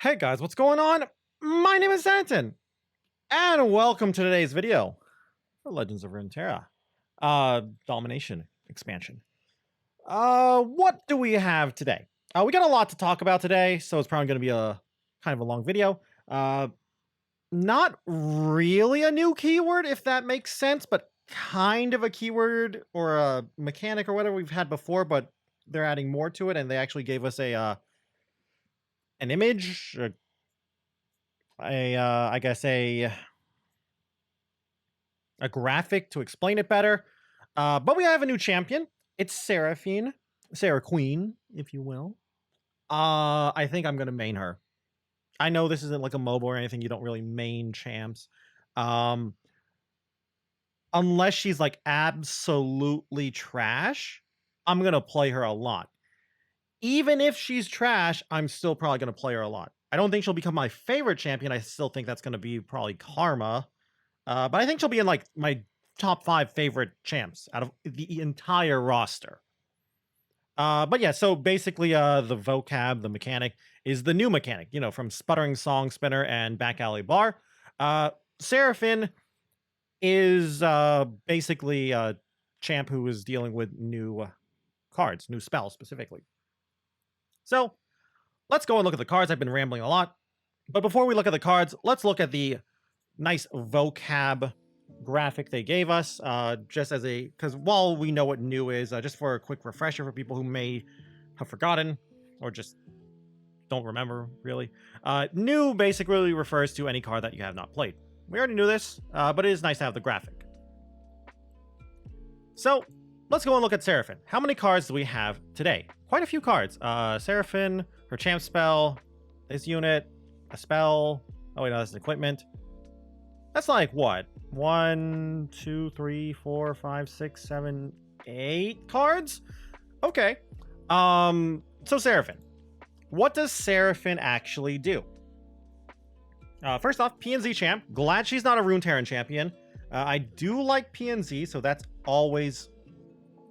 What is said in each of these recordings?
Hey guys, what's going on? My name is Anton, and welcome to today's video for Legends of Runeterra. Domination expansion. What do we have today? We got a lot to talk about today, so it's probably going to be a kind of a long video. Uh, Not really a new keyword, if that makes sense, but kind of a keyword or a mechanic or whatever we've had before, but they're adding more to it, and they actually gave us an image, I guess a graphic to explain it better. But we have a new champion. It's SERAQUEEN, if you will. I think I'm gonna main her. I know this isn't like a mobile or anything. You don't really main champs. Um, Unless she's like absolutely trash, I'm gonna play her a lot. Even if she's trash, I'm still probably gonna play her a lot. I don't think she'll become my favorite champion. I still think that's gonna be probably Karma. But I think she'll be in like my top 5 favorite champs out of the entire roster. But yeah, so basically, the vocab, the mechanic, is the new mechanic, you know, from Sputtering Song Spinner and Back Alley Bar. Seraphine is basically a champ who is dealing with new cards, new spells specifically. So let's go and look at the cards. I've been rambling a lot. But before we look at the cards, let's look at the nice vocab graphic they gave us, just as a, because while we know what new is, just for a quick refresher for people who may have forgotten or just don't remember really. New basically refers to any card that you have not played. We already knew this, but it is nice to have the graphic. So let's go and look at Seraphine. How many cards do we have today? Quite a few cards. Seraphine, her champ spell, this unit, a spell. Oh wait, no, that's an equipment. That's like what? 1, 2, 3, 4, 5, 6, 7, 8 cards? Okay. So Seraphine. What does Seraphine actually do? First off, PNZ champ. Glad she's not a Runeterra champion. I do like PNZ, so that's always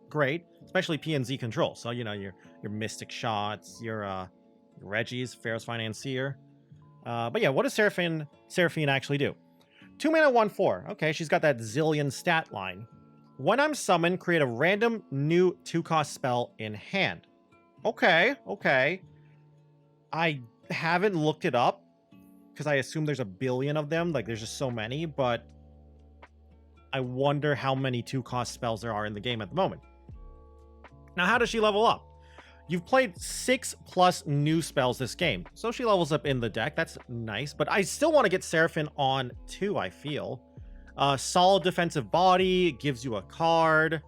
great, especially PNZ control. So you know your Mystic Shots, your Reggie's, Pharaoh's Financier. But yeah, what does Seraphine actually do? 2 mana, 1/4. Okay, she's got that zillion stat line. When I'm summoned, create a random new 2-cost spell in hand. Okay. I haven't looked it up because I assume there's a billion of them. Like, there's just so many, but I wonder how many 2-cost spells there are in the game at the moment. Now, how does she level up? You've played 6+ new spells this game, so she levels up in the deck. That's nice, but I still want to get Seraphine on 2, I feel. Solid defensive body, gives you a card.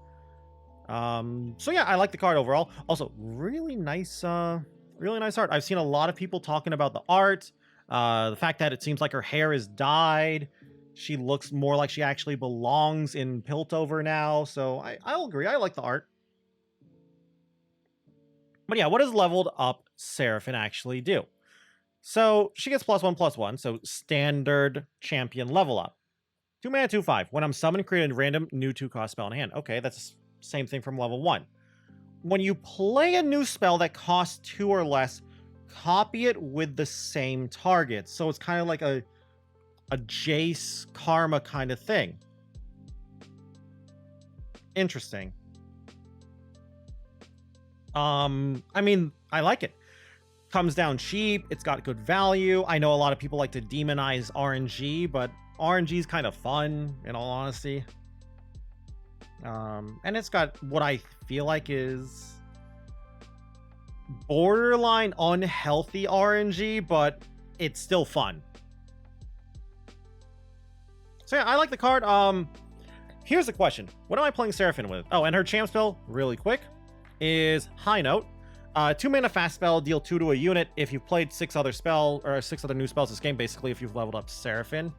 So yeah, I like the card overall. Also, really nice art. I've seen a lot of people talking about the art. The fact that it seems like her hair is dyed. She looks more like she actually belongs in Piltover now, so I'll agree. I like the art. But yeah, what does leveled up Seraphine actually do? So she gets +1/+1, so standard champion level up. 2 mana, 2/5. When I'm summoned, create a random new 2-cost spell in hand. Okay, that's the same thing from level 1. When you play a new spell that costs 2 or less, copy it with the same target. So it's kind of like a Jace Karma kind of thing. Interesting. I mean, I like it. Comes down cheap. It's got good value. I know a lot of people like to demonize RNG, but RNG is kind of fun, in all honesty. And it's got what I feel like is borderline unhealthy RNG, but it's still fun. So yeah, I like the card. Here's the question. What am I playing Seraphine with? Oh, and her champ spell, really quick, is High Note. 2 mana fast spell, deal 2 to a unit. If you've played 6 other new spells this game, basically if you've leveled up Seraphine.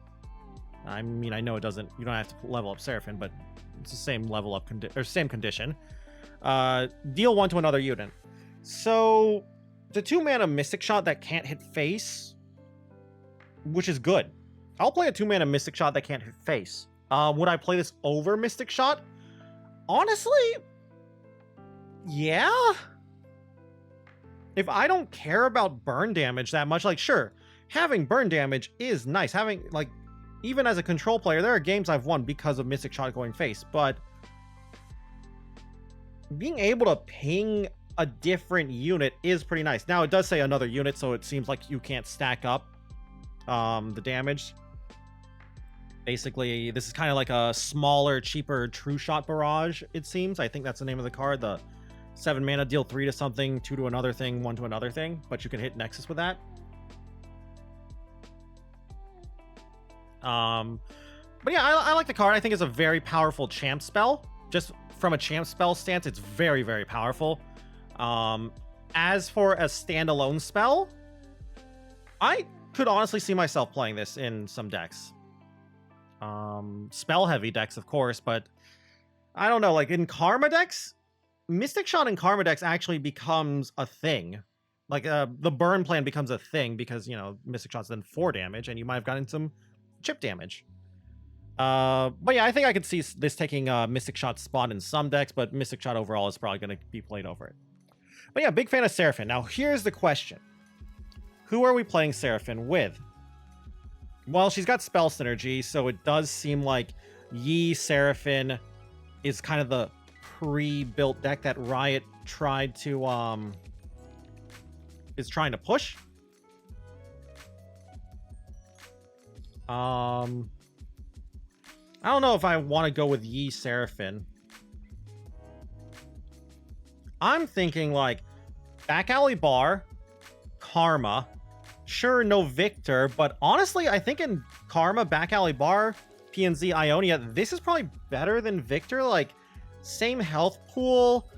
I mean, I know you don't have to level up Seraphine, but it's the same level up same condition. Deal 1 to another unit. So the 2 mana Mystic Shot that can't hit face, which is good. I'll play a 2 mana Mystic Shot that can't hit face. Would I play this over Mystic Shot? Honestly, yeah. if I don't care about burn damage that much, like, sure, having burn damage is nice. Having, like, even as a control player, there are games I've won because of Mystic Shot going face, but being able to ping a different unit is pretty nice. Now, it does say another unit, so it seems like you can't stack up the damage. Basically, this is kind of like a smaller, cheaper True Shot Barrage, it seems. I think that's the name of the card. The 7 mana, deal 3 to something, 2 to another thing, 1 to another thing, but you can hit Nexus with that. But yeah, I like the card. I think it's a very powerful champ spell. Just from a champ spell stance, it's very, very powerful. As for a standalone spell, I could honestly see myself playing this in some decks. Spell heavy decks, of course, but I don't know, like in Karma decks, Mystic Shot in Karma decks actually becomes a thing. Like the burn plan becomes a thing because, you know, Mystic Shot's then 4 damage and you might have gotten some chip damage. But yeah, I think I could see this taking Mystic Shot spot in some decks, but Mystic Shot overall is probably going to be played over it. But yeah, big fan of Seraphine. Now, here's the question. Who are we playing Seraphine with? Well, she's got spell synergy, so it does seem like Yi Seraphine is kind of the pre-built deck that Riot tried to is trying to push. I don't know if I want to go with Yi Seraphine. I'm thinking like Back Alley Bar, Karma. Sure, no Victor, but honestly, I think in Karma, Back Alley Bar, PNZ, Ionia, this is probably better than Victor. Like, same health pool.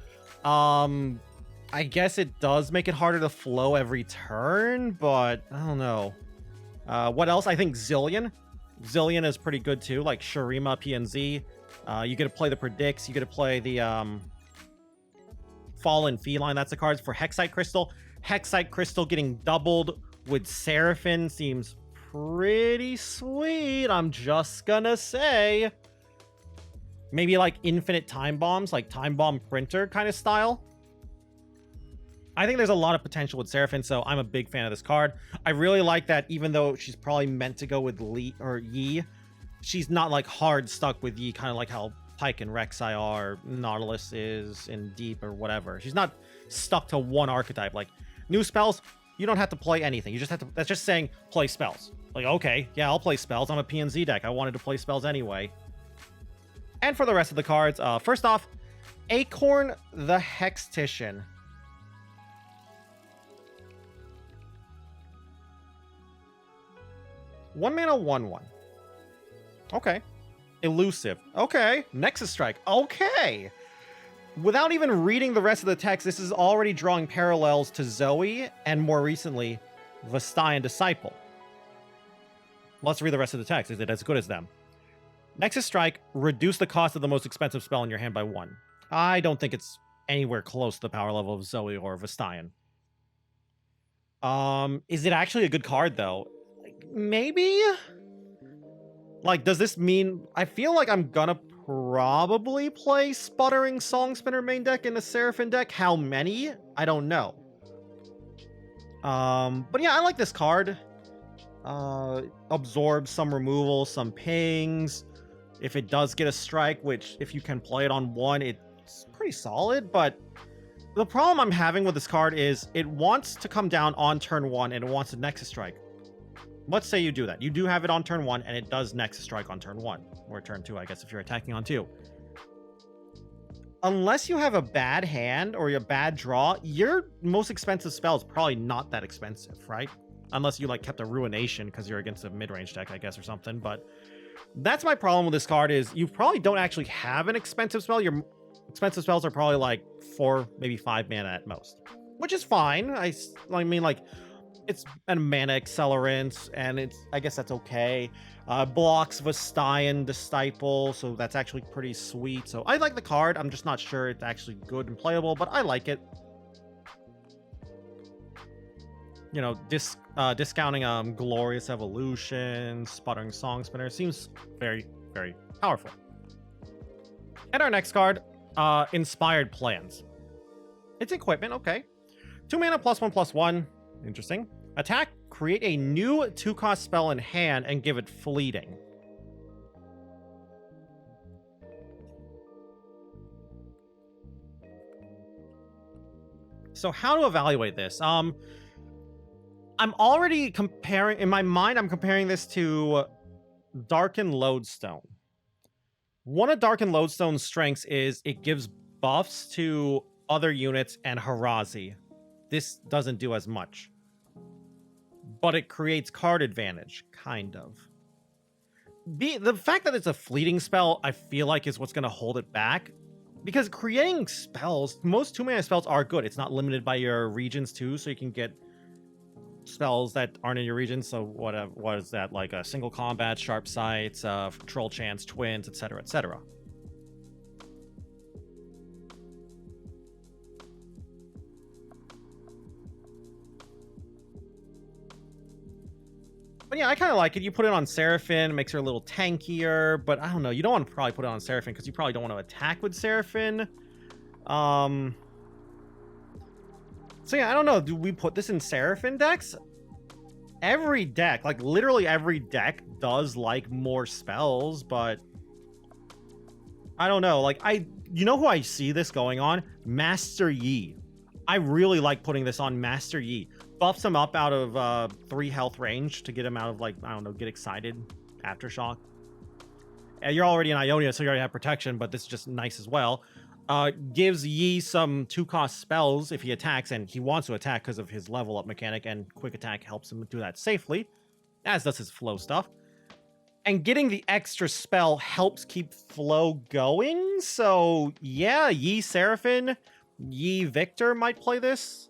I guess it does make it harder to flow every turn, but I don't know. What else? I think Zillion. Zillion is pretty good too, like Shurima, PNZ. You get to play the Predicts. You get to play the Fallen Feline. That's the cards for Hexite Crystal. Hexite Crystal getting doubled with Seraphine seems pretty sweet. I'm just gonna say. Maybe like infinite time bombs, like Time Bomb Printer kind of style. I think there's a lot of potential with Seraphine, so I'm a big fan of this card. I really like that even though she's probably meant to go with Lee or Yi, she's not like hard stuck with Yi, kind of like how Pike and Rek'Sai are, Nautilus is in Deep or whatever. She's not stuck to one archetype. Like new spells, you don't have to play anything. You just have to, that's just saying play spells. Like, okay, yeah, I'll play spells. I'm a PNZ deck. I wanted to play spells anyway. And for the rest of the cards, first off, Acorn the Hextician. One mana, 1/1. Okay. Elusive. Okay. Nexus Strike. Okay. Without even reading the rest of the text, this is already drawing parallels to Zoe and more recently, Vestayan Disciple. Let's read the rest of the text. Is it as good as them? Nexus Strike, reduce the cost of the most expensive spell in your hand by 1. I don't think it's anywhere close to the power level of Zoe or Vestayan. Is it actually a good card though? Maybe? Like, does this mean... I feel like I'm gonna probably play Sputtering Song Spinner main deck in a Seraphine deck. How many? I don't know. But yeah, I like this card. Absorbs some removal, some pings. If it does get a strike, which if you can play it on 1, it's pretty solid. But the problem I'm having with this card is it wants to come down on turn 1 and it wants a Nexus Strike. Let's say you do that. You do have it on turn 1 and it does Nexus Strike on turn 1. Or turn 2, I guess, if you're attacking on 2. Unless you have a bad hand or a bad draw, your most expensive spell is probably not that expensive, right? Unless you like kept a Ruination because you're against a mid-range deck, I guess, or something. But that's my problem with this card is you probably don't actually have an expensive spell. Your expensive spells are probably like 4, maybe 5 mana at most, which is fine. I mean, like, it's a mana accelerant, and it's, I guess that's okay. Blocks Vestayan Disciple, so that's actually pretty sweet. So I like the card. I'm just not sure it's actually good and playable, but I like it. You know, discounting Glorious Evolution, Sputtering Song Spinner seems very, very powerful. And our next card, Inspired Plans. It's equipment, okay. 2 mana +1/+1. Interesting. Attack, create a new 2-cost spell in hand and give it fleeting. So how to evaluate this? I'm already comparing, in my mind, I'm comparing this to Darken Lodestone. One of Darken Lodestone's strengths is it gives buffs to other units and Harazi. This doesn't do as much. But it creates card advantage, kind of. The fact that it's a fleeting spell, I feel like, is what's going to hold it back. Because creating spells, most 2-mana spells are good. It's not limited by your regions too, so you can get spells that aren't in your region. So what is that, like a single combat, sharp sights, troll chance, twins, etc., etc. But yeah, I kind of like it. You put it on Seraphine, it makes her a little tankier, but I don't know. You don't want to probably put it on Seraphine because you probably don't want to attack with Seraphine. So yeah, I don't know. Do we put this in Seraphine decks? Every deck, like literally every deck does like more spells, but I don't know. Like you know who I see this going on? Master Yi. I really like putting this on Master Yi. Buffs him up out of 3 health range to get him out of, like, I don't know, get excited. Aftershock. And you're already in Ionia, so you already have protection, but this is just nice as well. Gives Yi some 2-cost spells if he attacks, and he wants to attack because of his level up mechanic, and quick attack helps him do that safely, as does his flow stuff. And getting the extra spell helps keep flow going, so yeah, Yi Seraphine, Yi Victor might play this.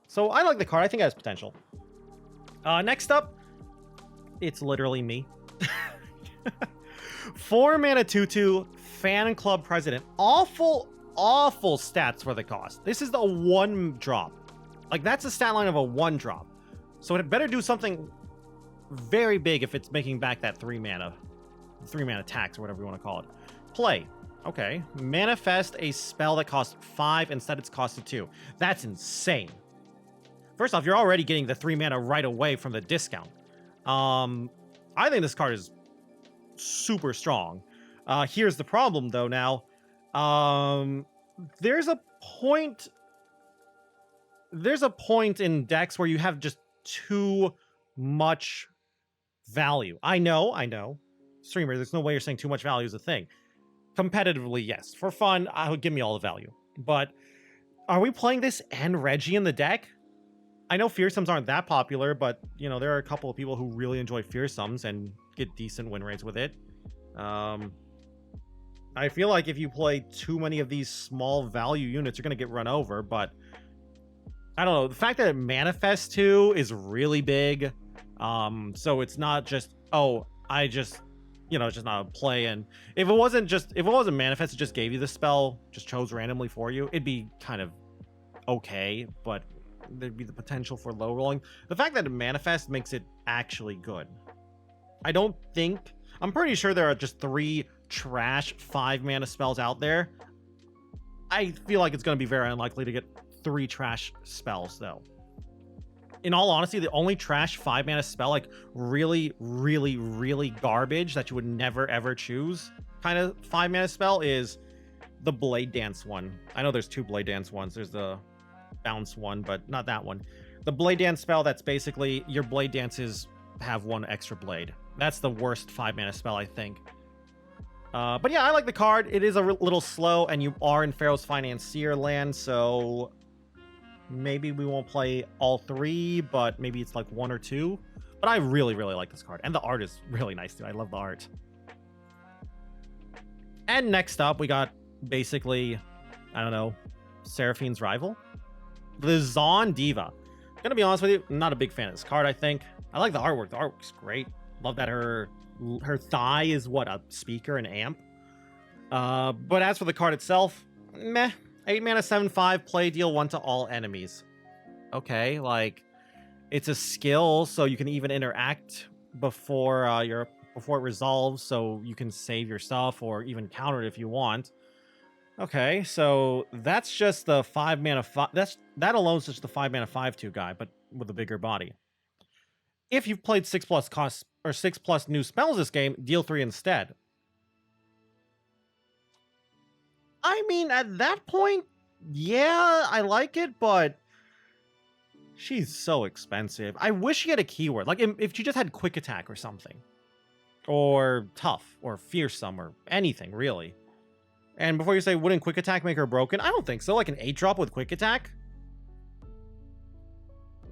So I like the card. I think it has potential. Next up, it's literally me. 4 mana 2/2 Fan Club President. Awful stats for the cost. This is the 1 drop. Like, that's the stat line of a 1 drop. So it better do something very big if it's making back that 3 mana tax or whatever you want to call it. Play. Okay. Manifest a spell that costs 5, instead it's costed 2. That's insane. First off, you're already getting the 3 mana right away from the discount. I think this card is super strong. Here's the problem, though, now. There's a point in decks where you have just too much value. I know. Streamer, there's no way you're saying too much value is a thing. Competitively, yes. For fun, give me all the value. But are we playing this and Reggie in the deck? I know fearsomes aren't that popular, but, you know, there are a couple of people who really enjoy fearsomes and get decent win rates with it. I feel like if you play too many of these small value units, you're going to get run over, but I don't know. The fact that it manifests too is really big. So it's not just, oh, I just, you know, it's just not a play. And if it wasn't manifest, it just gave you the spell, just chose randomly for you, it'd be kind of okay, but there'd be the potential for low rolling. The fact that it manifests makes it actually good. I'm pretty sure there are just 3 trash 5 mana spells out there. I feel like it's going to be very unlikely to get 3 trash spells, though. In all honesty, the only trash 5 mana spell, like really, really, really garbage that you would never ever choose kind of 5 mana spell, is the Blade Dance one. I know there's 2 Blade Dance ones. There's the bounce one, but not that one. The Blade Dance spell, that's basically your Blade Dances have 1 extra blade. That's the worst 5 mana spell, I think. But yeah, I like the card. It is a little slow, and you are in Pharaoh's Financier land, so maybe we won't play all 3, but maybe it's like 1 or 2. But I really, really like this card, and the art is really nice too. I love the art. And next up, we got basically, I don't know, Seraphine's rival, the Zaun Diva. Gonna be honest with you, I'm not a big fan of this card. I think I like the artwork. The artwork's great. Love that her thigh is what, a speaker, an amp. But as for the card itself, meh. 8 mana 7/5, play, deal 1 to all enemies. Okay, like, it's a skill, so you can even interact before it resolves, so you can save your stuff or even counter it if you want. Okay, so that's just the 5 mana 5. That alone is just the 5 mana 5/2 guy, but with a bigger body. If you've played 6+ costs or 6+ new spells this game, deal 3 instead. I mean, at that point, yeah, I like it, but she's so expensive. I wish she had a keyword. Like, if she just had quick attack or something. Or tough, or fearsome, or anything, really. And before you say, wouldn't quick attack make her broken? I don't think so. Like an 8-drop with quick attack?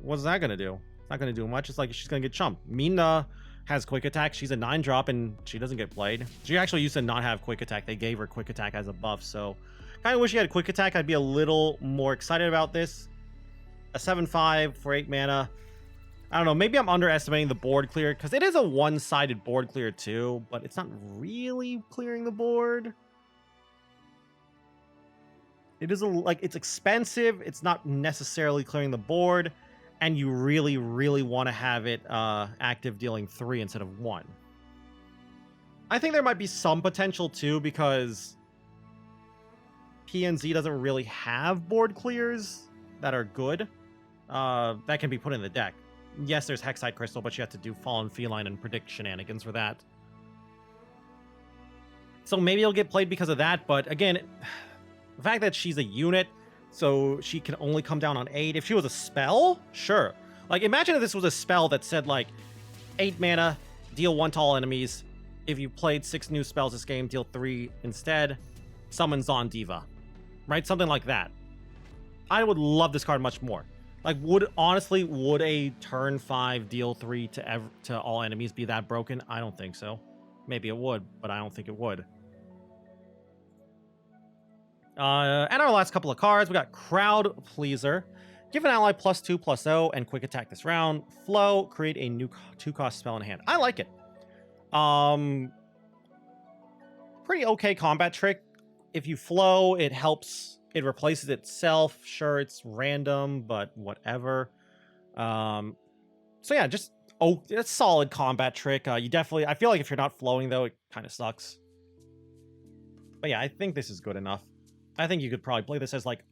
What's that gonna do? It's not gonna do much. It's like she's gonna get chumped. Mina has quick attack. She's a 9-drop, and she doesn't get played. She actually used to not have quick attack. They gave her quick attack as a buff, so kind of wish she had quick attack. I'd be a little more excited about this. A 7/5 for 8 mana. I don't know. Maybe I'm underestimating the board clear, because it is a one-sided board clear too, but it's not really clearing the board. It is it's expensive. It's not necessarily clearing the board, and you really, really want to have it active dealing 3 instead of 1. I think there might be some potential too, because PNZ doesn't really have board clears that are good that can be put in the deck. Yes, there's Hexite Crystal, but you have to do Fallen Feline and predict shenanigans for that. So maybe it'll get played because of that, but again, the fact that she's a unit, so she can only come down on 8. If she was a spell, sure. Like, imagine if this was a spell that said, like, 8 mana, deal 1 to all enemies. If you played 6 new spells this game, deal 3 instead. Summon Zon Diva. Right? Something like that. I would love this card much more. Like, would a turn 5 deal 3 to all enemies be that broken? I don't think so. Maybe it would, but I don't think it would. And our last couple of cards, we got Crowd Pleaser. Give an ally +2/+0 and quick attack this round. Flow, create a new 2-cost spell in hand. I like it. Pretty okay combat trick. If you flow, it helps. It replaces itself. Sure, it's random, but whatever. So yeah, just it's a solid combat trick. You definitely. I feel like if you're not flowing though, it kind of sucks. But yeah, I think this is good enough. I think you could probably play this as like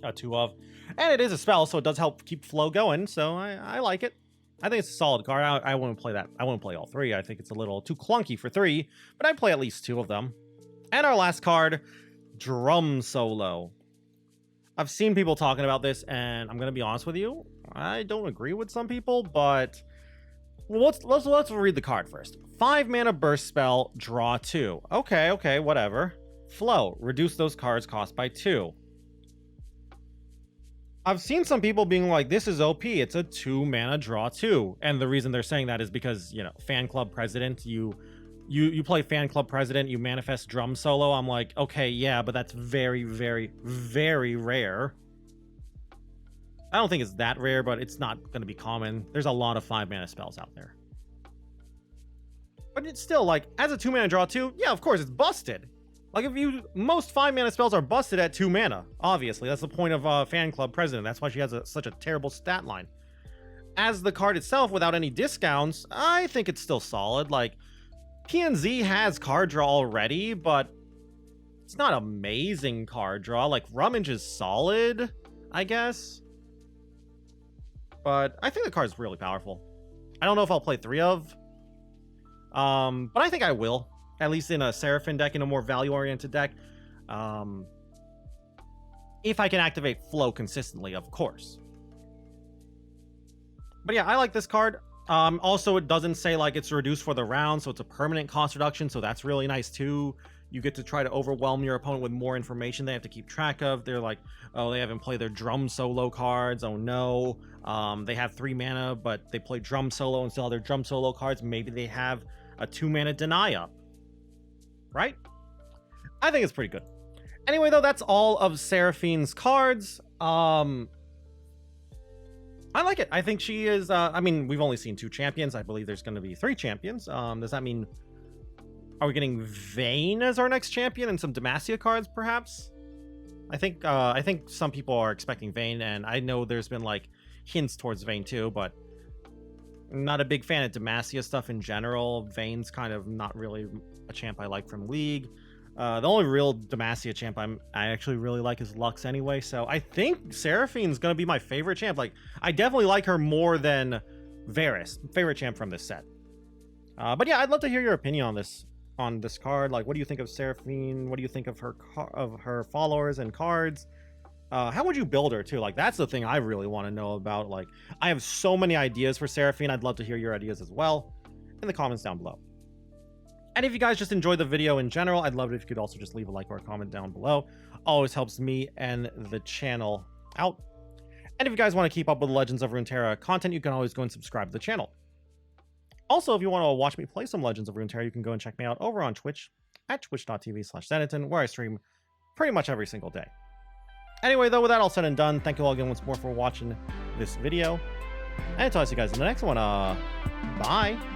a 2 of. And it is a spell, so it does help keep flow going, so I like it. I think it's a solid card. I wouldn't play that. I wouldn't play all 3. I think it's a little too clunky for 3, but I'd play at least 2 of them. And our last card, Drum Solo. I've seen people talking about this, and I'm going to be honest with you. I don't agree with some people, but well, let's read the card first. 5 mana burst spell, draw 2. Okay, whatever. Flow, reduce those cards' cost by 2. I've seen some people being like, this is OP, it's a 2 mana draw 2. And the reason they're saying that is because, you know, Fan Club President, you play Fan Club President, you manifest Drum Solo. I'm like, okay, yeah, but that's very, very, very rare. I don't think it's that rare, but it's not going to be common. There's a lot of 5 mana spells out there. But it's still, like, as a 2 mana draw 2, yeah, of course, it's busted. Like, most 5 mana spells are busted at 2 mana. Obviously, that's the point of Fan Club President. That's why she has such a terrible stat line. As the card itself, without any discounts, I think it's still solid. Like, PNZ has card draw already, but it's not amazing card draw. Like, Rummage is solid, I guess. But I think the card's really powerful. I don't know if I'll play 3 of. But I think I will. At least in a Seraphim deck, in a more value-oriented deck. If I can activate Flow consistently, of course. But yeah, I like this card. Also, it doesn't say like it's reduced for the round, so it's a permanent cost reduction, so that's really nice too. You get to try to overwhelm your opponent with more information they have to keep track of. They're like, oh, they haven't played their Drum Solo cards. Oh no. They have 3 mana, but they play Drum Solo and still have their Drum Solo cards. Maybe they have a 2 mana Deny Up. Right? I think it's pretty good. Anyway, though, that's all of Seraphine's cards. I like it. I think she is, I mean, we've only seen 2 champions. I believe there's going to be 3 champions. Does that mean, are we getting Vayne as our next champion and some Demacia cards, perhaps? I think some people are expecting Vayne, and I know there's been, like, hints towards Vayne, too, but I'm not a big fan of Demacia stuff in general. Vayne's kind of not really a champ I like from League. The only real Demacia champ I actually really like is Lux anyway, so I think Serapheen's gonna be my favorite champ. Like, I definitely like her more than Varus, favorite champ from this set. But yeah, I'd love to hear your opinion on this card. Like, what do you think of Serapheen? What do you think of her followers and cards? How would you build her too? Like, that's the thing I really want to know about. Like, I have so many ideas for Serapheen. I'd love to hear your ideas as well in the comments down below. And if you guys just enjoyed the video in general, I'd love it if you could also just leave a like or a comment down below. Always helps me and the channel out. And if you guys want to keep up with Legends of Runeterra content, you can always go and subscribe to the channel. Also, if you want to watch me play some Legends of Runeterra, you can go and check me out over on Twitch at twitch.tv/Zenitton, where I stream pretty much every single day. Anyway, though, with that all said and done, thank you all again once more for watching this video. And until I see you guys in the next one, bye!